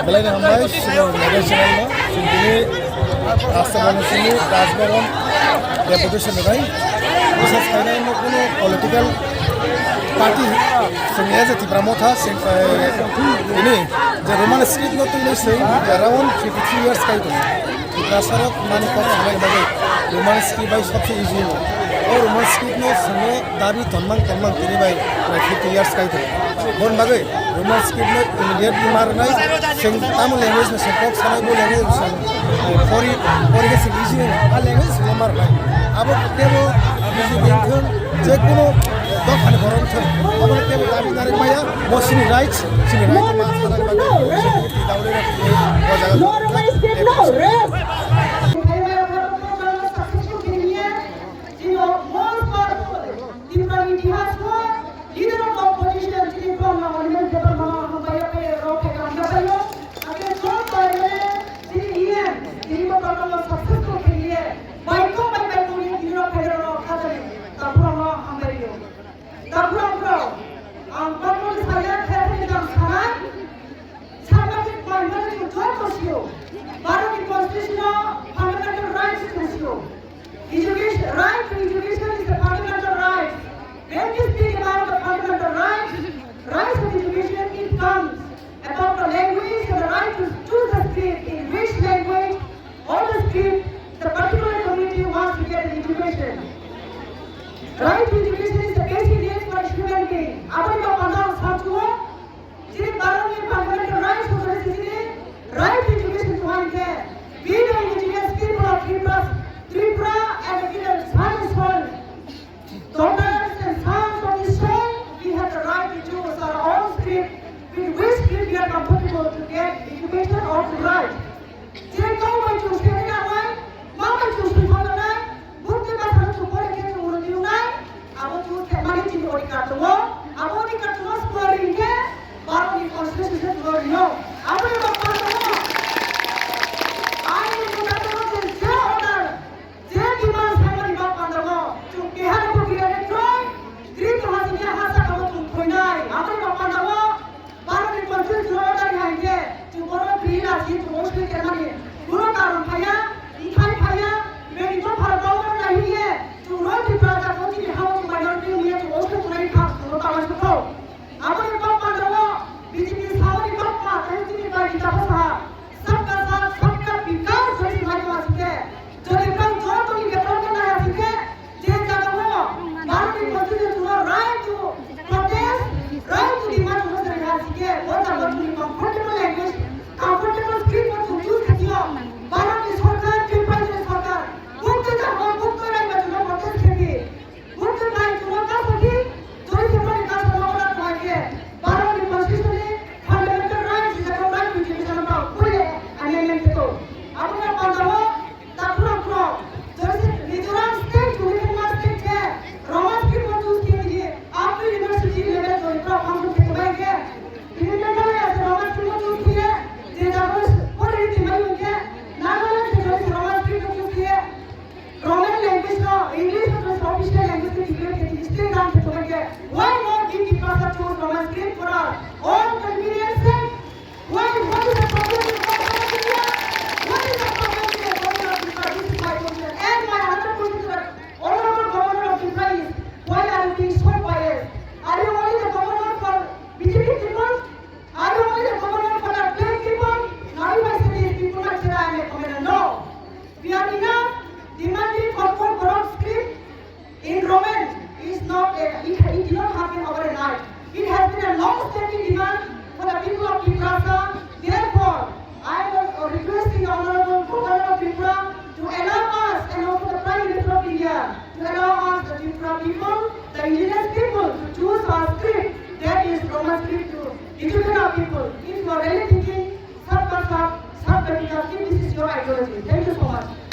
Belai hambai sini national lo sini Rashtraban sini Rajbhavan deputation rai. Bisa sekarang ini kono political party sini aja Tibramo tha ini je Roman script lo tu sini around 53 years kai tu. Tibrasarok mani kau sampai bagai Roman script by सबसे easy हो. और Roman script में समय दाबी तन्मंग तेरे भाई 50 years का ही थे बोल बागे रोमन स्क्रिप्ट में इमीडिएटली मार नहीं सिंग तमिल लैंग्वेज में सिंपल समय वो लैंग्वेज फॉरी के सिंग इजी आ लैंग्वेज वो मार नहीं अब के वो इजी बिल्कुल जे कोनो दफान भरम थे अब के वो दाबी दारे माया वो सिनी राइट्स मास करने बागे Education, right to education is a fundamental right. When we speak about the fundamental rights of education, it comes about the language and the right to choose the script in which language or the script the particular community wants to get education. Right to education is the basic need for a human being. Our fundamental rights of the right to education to one care. We the indigenous people of Tripura and the sons, daughters and sons of this soul, we have the right to choose our own script, with which script we are comfortable to get education or to write. Jika kau choose kerana awak, mama choose kerana awak, bukti pasal tu boleh kita urut diunai, awak choose kerana kita boleh kartuwa, awak ni kartuwa sekolah ini, baru ni konstitusi sekolah ini, awak ni bapa semua. Why not give the process to Roman script for our own convenience sake? What is the problem with India? What is the problem with the governor of Tripura? This is my question. And my other question to the honorable governor of Tripura is, why are you being so biased? Are you only the governor for BJP people? Are you only the governor for the plain people? Now if I say these people might say I am a commoner. No. We are enough demanding for Kokborok script in Roman. It did not happen overnight. It has been a long-standing demand for the people of Tripura. Therefore, I was requesting the Honorable Governor of Tripura to allow us and also the Prime Minister of India to allow us, the Tripura people, the indigenous people, to choose our script, that is Roman script, to educate our people. If you are really thinking, this is your ideology. Thank you so much.